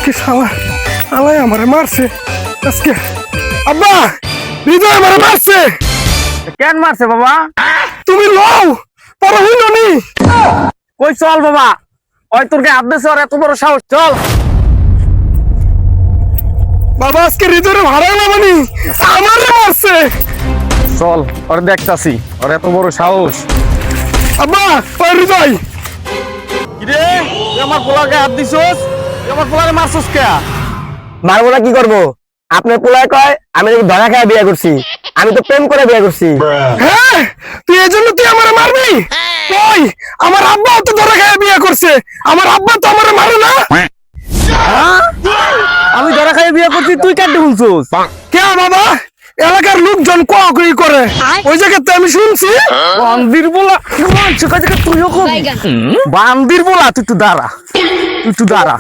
আজকে শালা আলাই আমারে মারছে আজকে। আব্বা হৃদয় আমারে মারছে। কেন মারছে বাবা? তুমি লও পরে হইল নি। কই চল বাবা, ওই তোর কে আদেশ আর এত বড় সাহস, চল। বাবা আজকে হৃদয়ের ভাড়া না মানি আমারে মারছে। চল ওরে দেখতাছি, ওর এত বড় সাহস। আব্বা ওই হৃদয় কিরে তুই আমার পোলাকে হাত দিছস, তুই আমার পোলারে মারছস কে? মারবো না কি করবো? আপনার পোলায় কয় আমি নাকি ধরা খায় বিয়ে করছি। আমি তো প্রেম করে বিয়ে করছি। হ্যাঁ তুই এই জন্য তুই আমারে মারবি? কই আমার আব্বা তো ধরে খায় বিয়ে করছে, আমার আব্বা তো আমারে মারে না। হ্যাঁ? আমি ধরা খাইয়ে বিয়ে করছি, তুই কাটতে বলছস? কে বাবা এলাকার লোকজন কই করে ওই জায়গাতে আমি শুনছি। বান্দির বলা তুইও কবি। বান্দির বলা তুই একটু দাঁড়া, তুই একটু দাঁড়া।